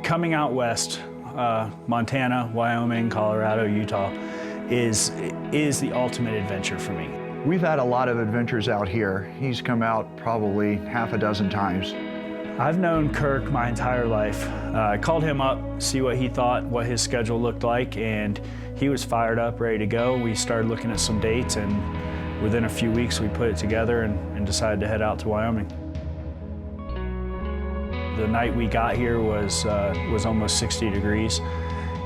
Coming out west, Montana, Wyoming, Colorado, Utah, is the ultimate adventure for me. We've had a lot of adventures out here. He's come out probably half a dozen times. I've known Kirk my entire life. I called him up, see what he thought, what his schedule looked like, and he was fired up, ready to go. We started looking at some dates, and within a few weeks we put it together and decided to head out to Wyoming. The night we got here was almost 60 degrees,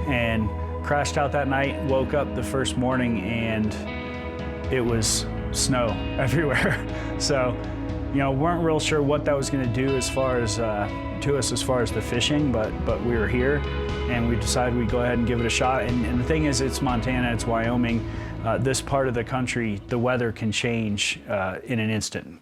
and crashed out that night, woke up the first morning, and it was snow everywhere. So, you know, weren't real sure what that was going to do as far as to us as far as the fishing, but we were here, and we decided we'd go ahead and give it a shot. And the thing is, it's Montana, it's Wyoming. This part of the country, the weather can change in an instant.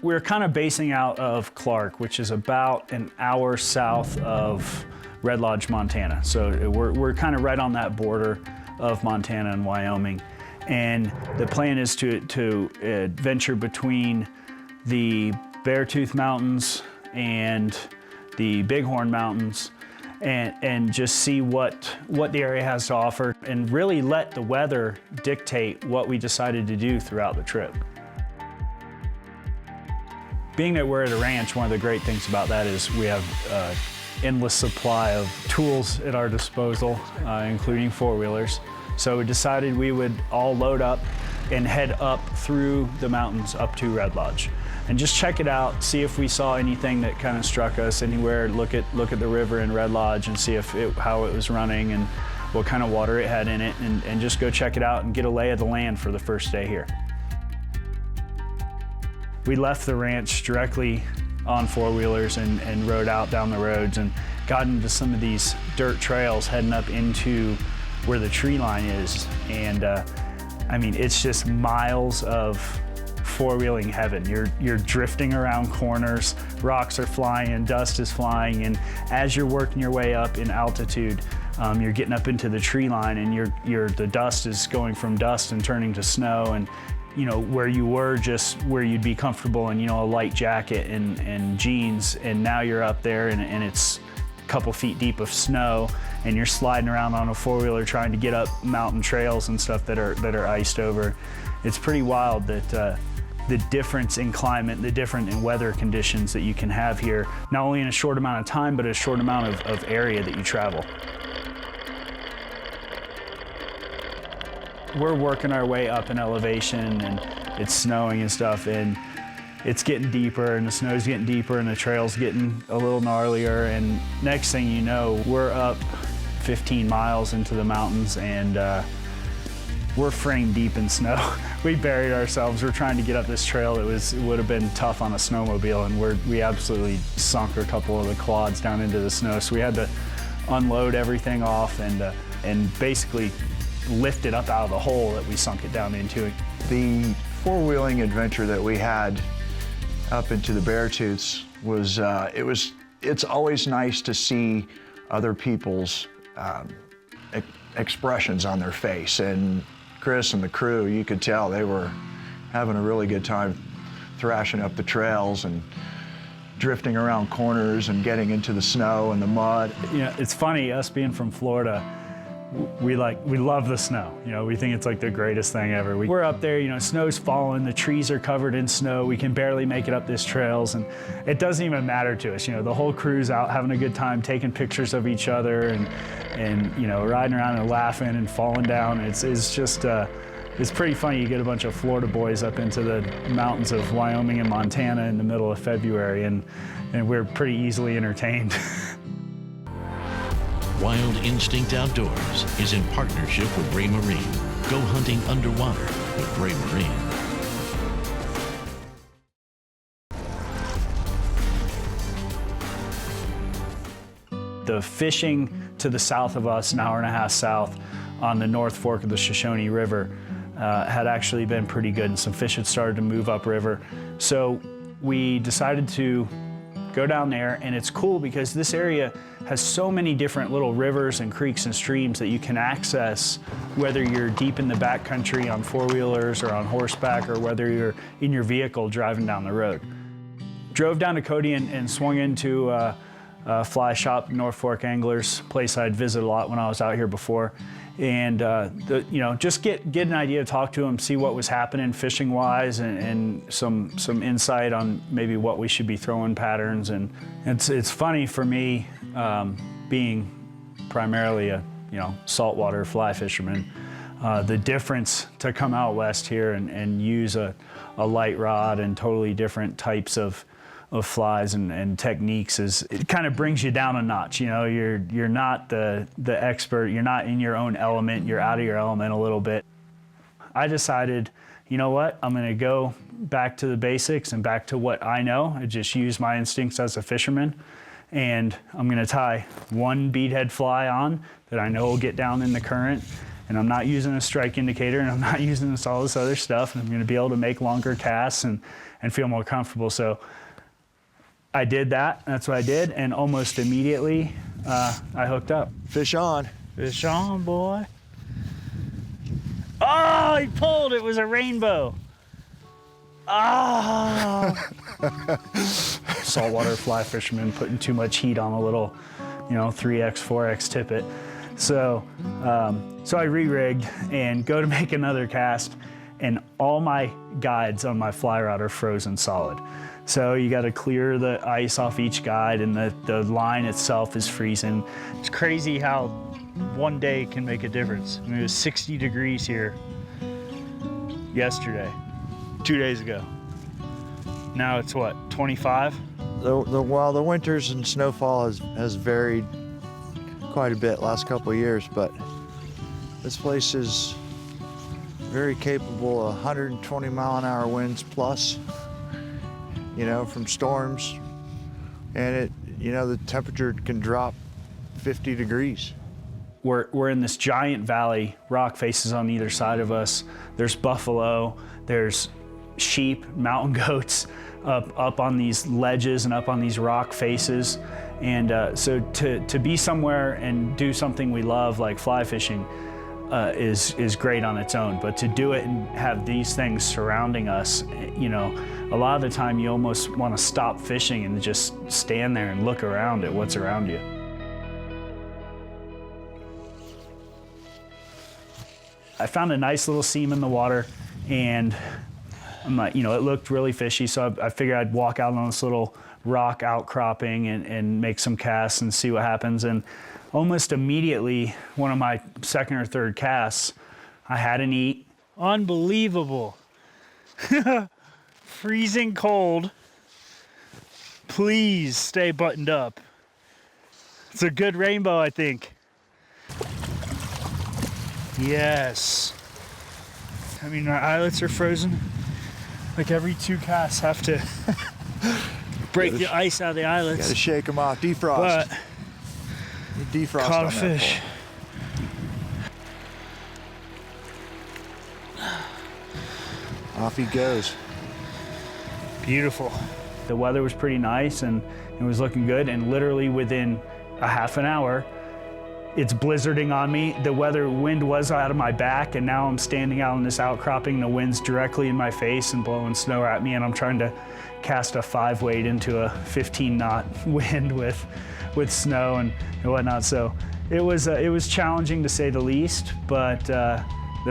We're kind of basing out of Clark, which is about an hour south of Red Lodge, Montana. So we're kind of right on that border of Montana and Wyoming. And the plan is to venture between the Beartooth Mountains and the Bighorn Mountains and just see what the area has to offer and really let the weather dictate what we decided to do throughout the trip. Being that we're at a ranch, one of the great things about that is we have endless supply of tools at our disposal, including four-wheelers. So we decided we would all load up and head up through the mountains up to Red Lodge and just check it out, see if we saw anything that kind of struck us anywhere, look at the river in Red Lodge and see how it was running and what kind of water it had in it, and just go check it out and get a lay of the land for the first day here. We left the ranch directly on four-wheelers and rode out down the roads and got into some of these dirt trails heading up into where the tree line is. And I mean, it's just miles of four-wheeling heaven. You're drifting around corners, rocks are flying, dust is flying, and as you're working your way up in altitude, you're getting up into the tree line, and the dust is going from dust and turning to snow. And you know, where you were just where you'd be comfortable in, you know, a light jacket and jeans, and now you're up there and it's a couple feet deep of snow, and you're sliding around on a four-wheeler trying to get up mountain trails and stuff that are iced over. It's pretty wild that the difference in climate, the difference in weather conditions that you can have here, not only in a short amount of time, but a short amount of area that you travel. We're working our way up in elevation, and it's snowing and stuff, and it's getting deeper, and the snow's getting deeper, and the trail's getting a little gnarlier, and next thing you know, we're up 15 miles into the mountains, and we're frame deep in snow. We buried ourselves. We're trying to get up this trail. It would have been tough on a snowmobile, and we absolutely sunk a couple of the quads down into the snow, so we had to unload everything off and basically lift it up out of the hole that we sunk it down into. The four-wheeling adventure that we had up into the Beartooths was, it's always nice to see other people's expressions on their face. And Chris and the crew, you could tell they were having a really good time thrashing up the trails and drifting around corners and getting into the snow and the mud. You know, it's funny, us being from Florida, we love the snow. You know, we think it's like the greatest thing ever. We're up there, you know, snow's falling, the trees are covered in snow, we can barely make it up these trails, and it doesn't even matter to us. You know, the whole crew's out having a good time, taking pictures of each other and you know, riding around and laughing and falling down. It's just, it's pretty funny. You get a bunch of Florida boys up into the mountains of Wyoming and Montana in the middle of February, and we're pretty easily entertained. Wild Instinct Outdoors is in partnership with Ray Marine. Go hunting underwater with Ray Marine. The fishing to the south of us, an hour and a half south, on the North Fork of the Shoshone River, had actually been pretty good, and some fish had started to move upriver. So we decided to go down there, and it's cool because this area has so many different little rivers and creeks and streams that you can access, whether you're deep in the backcountry on four-wheelers or on horseback, or whether you're in your vehicle driving down the road. Drove down to Cody and swung into fly shop, North Fork Anglers, place I'd visit a lot when I was out here before. And you know, just get an idea, talk to them, see what was happening fishing wise, and some insight on maybe what we should be throwing patterns. And it's funny for me, being primarily a saltwater fly fisherman, the difference to come out west here and use a light rod and totally different types of flies and techniques is, it kind of brings you down a notch. You know, you're not the expert, you're not in your own element, you're out of your element a little bit. I decided, you know what, I'm gonna go back to the basics and back to what I know. I just use my instincts as a fisherman, and I'm gonna tie one beadhead fly on that I know will get down in the current, and I'm not using a strike indicator, and I'm not using all this other stuff, and I'm gonna be able to make longer casts and feel more comfortable. So I did that, that's what I did, and almost immediately I hooked up. Fish on. Fish on, boy. Oh, he pulled, it was a rainbow. Oh. Saltwater fly fisherman putting too much heat on a little, 3X, 4X tippet. So I re-rigged and go to make another cast, and all my guides on my fly rod are frozen solid. So you got to clear the ice off each guide, and the line itself is freezing. It's crazy how one day can make a difference. I mean, it was 60 degrees here yesterday, 2 days ago. Now it's what, 25? Well, the winters and snowfall has varied quite a bit last couple of years, but this place is very capable of 120 mile-an-hour winds plus, from storms, and the temperature can drop 50 degrees. We're in this giant valley, rock faces on either side of us. There's buffalo, there's sheep, mountain goats up on these ledges and up on these rock faces. And so to be somewhere and do something we love, like fly fishing, is great on its own. But to do it and have these things surrounding us, a lot of the time you almost want to stop fishing and just stand there and look around at what's around you. I found a nice little seam in the water, and I'm like, it looked really fishy, so I figured I'd walk out on this little rock outcropping and make some casts and see what happens. And almost immediately, one of my second or third casts, I had an eat. Unbelievable. Freezing cold. Please stay buttoned up. It's a good rainbow, I think. Yes. I mean, my eyelets are frozen. Like every 2 casts have to break the ice out of the eyelets. Gotta shake them off, defrost. But defrost caught on a fish. Off he goes. Beautiful. The weather was pretty nice and it was looking good, and literally within a half an hour, it's blizzarding on me. The wind was out of my back, and now I'm standing out on this outcropping. The wind's directly in my face and blowing snow at me, and I'm trying to cast a 5-weight into a 15-knot wind with snow and whatnot. So it was challenging to say the least, but the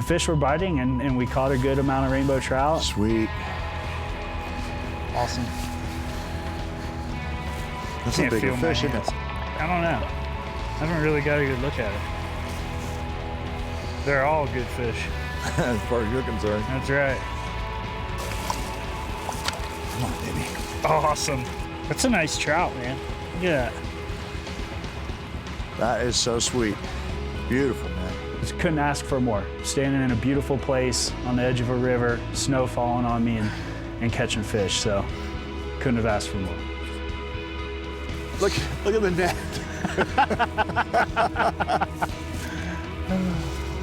fish were biting, and we caught a good amount of rainbow trout. Sweet. Awesome. That's a big fish, isn't it? I don't know. I haven't really got a good look at it. They're all good fish. As far as you're concerned. That's right. Come on, baby. Awesome. That's a nice trout, man. Look at that. That is so sweet. Beautiful, man. Just couldn't ask for more. Standing in a beautiful place on the edge of a river, snow falling on me, and catching fish. So couldn't have asked for more. Look at the net.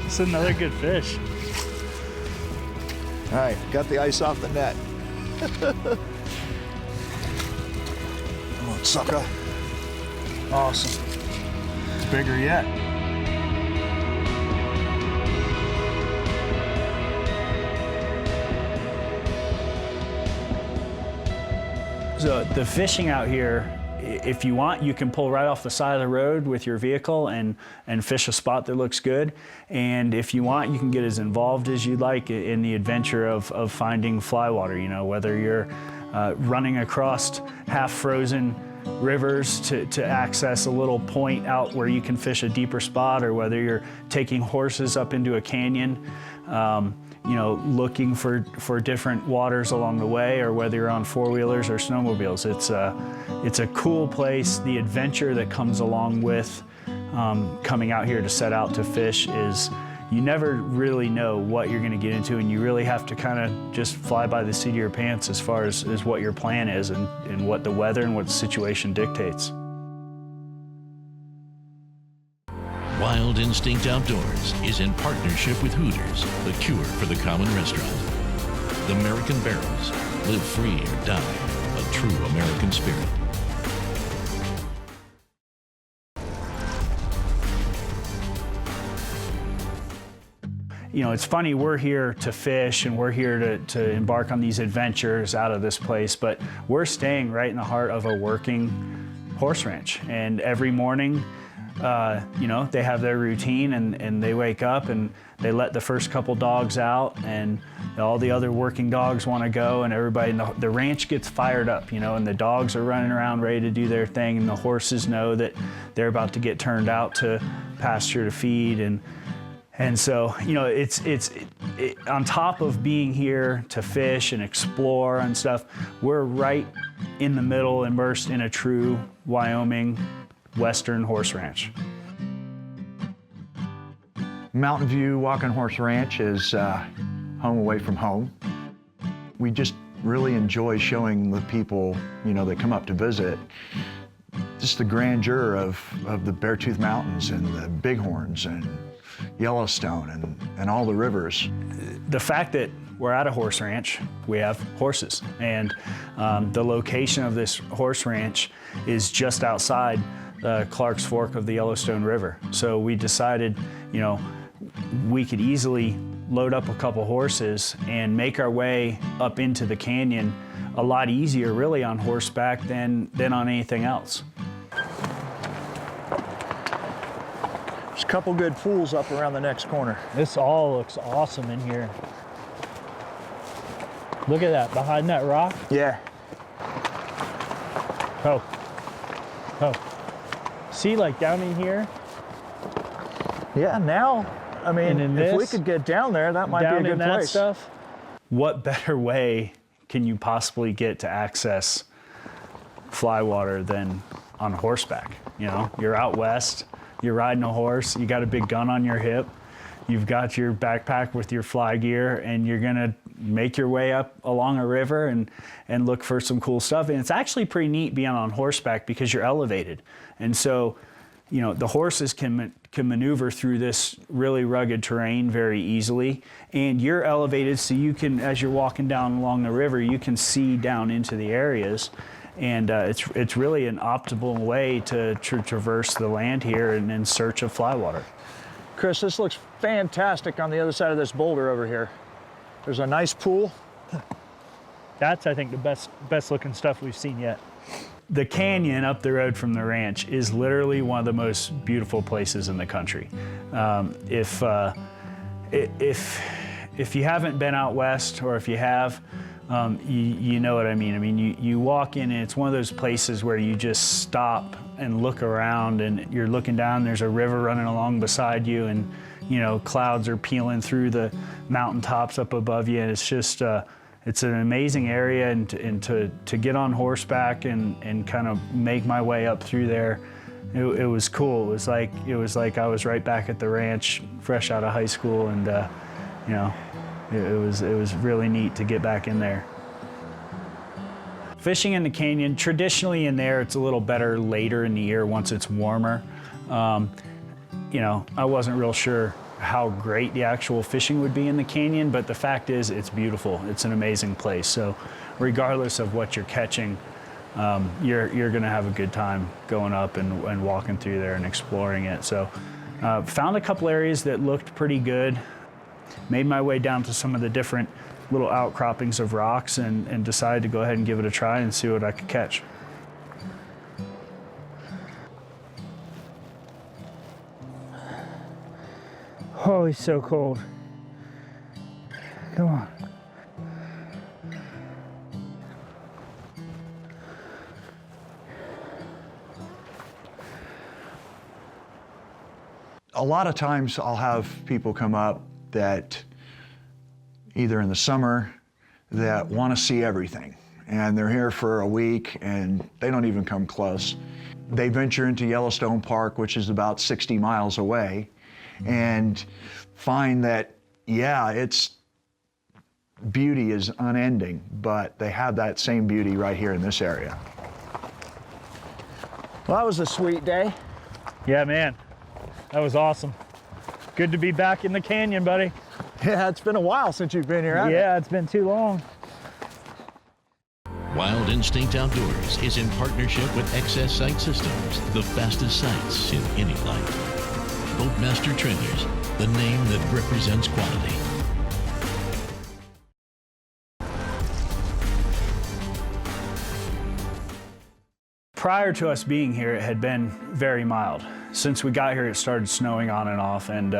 It's another good fish. All right, got the ice off the net. Come on, sucker. Awesome. It's bigger yet. So the fishing out here if you want, you can pull right off the side of the road with your vehicle and fish a spot that looks good. And if you want, you can get as involved as you'd like in the adventure of finding fly water, you know, whether you're running across half-frozen rivers to access a little point out where you can fish a deeper spot, or whether you're taking horses up into a canyon, you know, looking for different waters along the way, or whether you're on four-wheelers or snowmobiles. It's a cool place. The adventure that comes along with coming out here to set out to fish is you never really know what you're going to get into, and you really have to kind of just fly by the seat of your pants as far as what your plan is and what the weather and what the situation dictates. Wild Instinct Outdoors is in partnership with Hooters, the cure for the common restaurant. The American Barrels, live free or die, a true American spirit. You know, it's funny, we're here to fish and we're here to embark on these adventures out of this place, but we're staying right in the heart of a working horse ranch. And every morning, you know, they have their routine and they wake up and they let the first couple dogs out, and all the other working dogs want to go, and everybody in the ranch gets fired up, you know, and the dogs are running around ready to do their thing, and the horses know that they're about to get turned out to pasture to feed. And so, you know, it's on top of being here to fish and explore and stuff, we're right in the middle, immersed in a true Wyoming Western horse ranch. Mountain View Walking Horse Ranch is home away from home. We just really enjoy showing the people, you know, that come up to visit just the grandeur of the Beartooth Mountains and the Bighorns and Yellowstone and all the rivers. The fact that we're at a horse ranch, we have horses, and the location of this horse ranch is just outside Clark's Fork of the Yellowstone River. So we decided, you know, we could easily load up a couple horses and make our way up into the canyon a lot easier really on horseback than on anything else. There's a couple good pools up around the next corner. This all looks awesome in here. Look at that, behind that rock. Yeah. Oh. See, like down in here? Yeah, now, I mean, if we could get down there, that might be a good place. Stuff. What better way can you possibly get to access fly water than on horseback? You know, you're out west, you're riding a horse, you got a big gun on your hip, you've got your backpack with your fly gear, and you're gonna make your way up along a river and look for some cool stuff. And it's actually pretty neat being on horseback because you're elevated. And so, you know, the horses can maneuver through this really rugged terrain very easily, and you're elevated, so you can, as you're walking down along the river, you can see down into the areas, and it's really an optimal way to traverse the land here and in search of fly water. Chris, this looks fantastic on the other side of this boulder over here. There's a nice pool. That's, I think, the best looking stuff we've seen yet. The canyon up the road from the ranch is literally one of the most beautiful places in the country. If you haven't been out west, or if you have, you know what I mean. I mean, you walk in and it's one of those places where you just stop and look around, and you're looking down, there's a river running along beside you, and you know, clouds are peeling through the mountaintops up above you, and it's just it's an amazing area, and to get on horseback and kind of make my way up through there, it was cool. It was like I was right back at the ranch, fresh out of high school, and you know, it was really neat to get back in there. Fishing in the canyon, traditionally in there, it's a little better later in the year once it's warmer. You know, I wasn't real sure how great the actual fishing would be in the canyon, but the fact is it's beautiful. It's an amazing place. So regardless of what you're catching, you're gonna have a good time going up and walking through there and exploring it. So found a couple areas that looked pretty good. Made my way down to some of the different little outcroppings of rocks and decided to go ahead and give it a try and see what I could catch. Oh, he's so cold. Come on. A lot of times I'll have people come up that either in the summer that want to see everything, and they're here for a week and they don't even come close. They venture into Yellowstone Park, which is about 60 miles away, and find that, yeah, its beauty is unending, but they have that same beauty right here in this area. Well, that was a sweet day. Yeah, man. That was awesome. Good to be back in the canyon, buddy. Yeah, it's been a while since you've been here, hasn't it? Yeah, it's been too long. Wild Instinct Outdoors is in partnership with XS Sight Systems, the fastest sights in any light. Boatmaster Trailers, the name that represents quality. Prior to us being here, it had been very mild. Since we got here, it started snowing on and off, and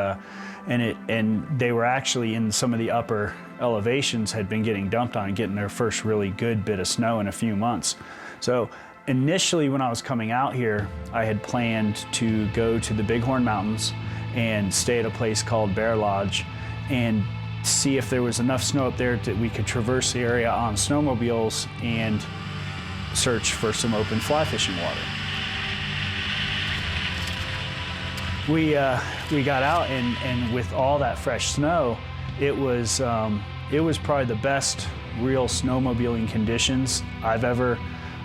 they were actually in some of the upper elevations had been getting dumped on and getting their first really good bit of snow in a few months. So initially, when I was coming out here, I had planned to go to the Bighorn Mountains and stay at a place called Bear Lodge and see if there was enough snow up there that we could traverse the area on snowmobiles and search for some open fly fishing water. We got out, and with all that fresh snow, it was probably the best real snowmobiling conditions I've ever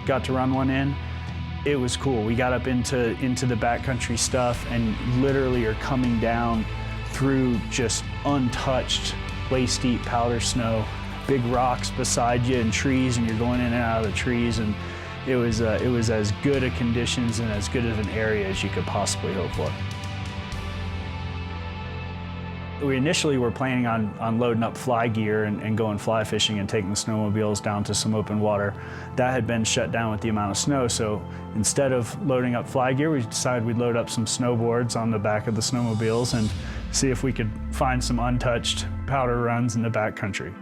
got to run one in. It was cool. We got up into the backcountry stuff and literally are coming down through just untouched, waist-deep powder snow, big rocks beside you and trees, and you're going in and out of the trees, and it was as good a conditions and as good of an area as you could possibly hope for. We initially were planning on loading up fly gear and going fly fishing and taking the snowmobiles down to some open water. That had been shut down with the amount of snow, so instead of loading up fly gear, we decided we'd load up some snowboards on the back of the snowmobiles and see if we could find some untouched powder runs in the backcountry.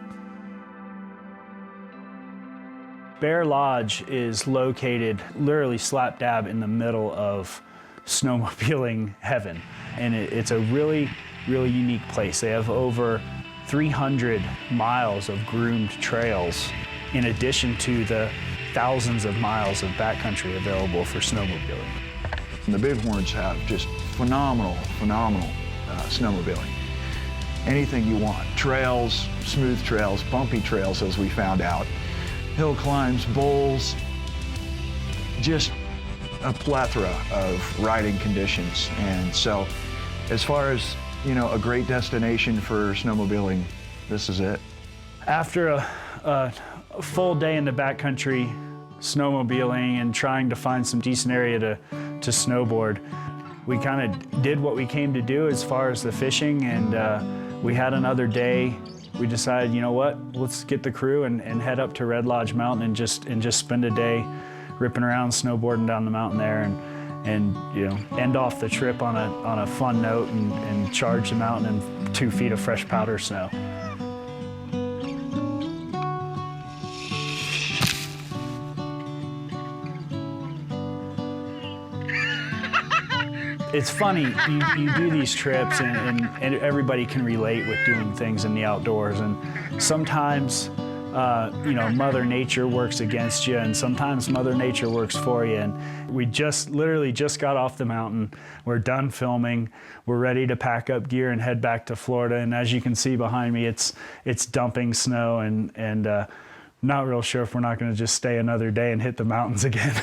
Bear Lodge is located literally slap dab in the middle of snowmobiling heaven, and it's a really unique place. They have over 300 miles of groomed trails in addition to the thousands of miles of backcountry available for snowmobiling. And the Bighorns have just phenomenal snowmobiling. Anything you want. Trails, smooth trails, bumpy trails as we found out, hill climbs, bowls, just a plethora of riding conditions. And so as far as, you know, a great destination for snowmobiling, this is it. After a full day in the backcountry snowmobiling and trying to find some decent area to snowboard, we kind of did what we came to do as far as the fishing, and we had another day. We decided, you know what, let's get the crew and head up to Red Lodge Mountain and just spend a day ripping around, snowboarding down the mountain there, and you know, end off the trip on a fun note and charge the mountain in 2 feet of fresh powder snow. It's funny, you do these trips and everybody can relate with doing things in the outdoors, and sometimes you know, Mother Nature works against you, and sometimes Mother Nature works for you. And we literally just got off the mountain. We're done filming. We're ready to pack up gear and head back to Florida. And as you can see behind me, it's dumping snow, and not real sure if we're not going to just stay another day and hit the mountains again.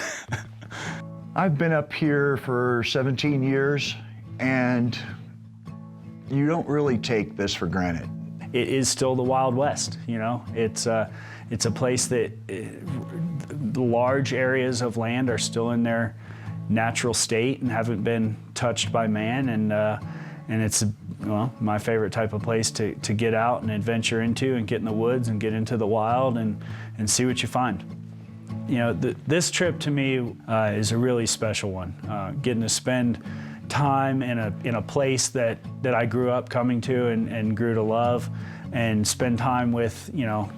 I've been up here for 17 years, and you don't really take this for granted. It is still the Wild West, you know. It's a place that the large areas of land are still in their natural state and haven't been touched by man, and it's, well, my favorite type of place to get out and adventure into and get in the woods and get into the wild and see what you find. You know, this trip to me is a really special one. Getting to spend time in a place that I grew up coming to and grew to love, and spend time with, you know,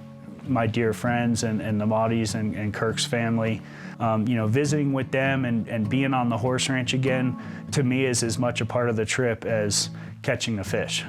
my dear friends and the Maudis and Kirk's family. You know, visiting with them and being on the horse ranch again, to me, is as much a part of the trip as catching a fish.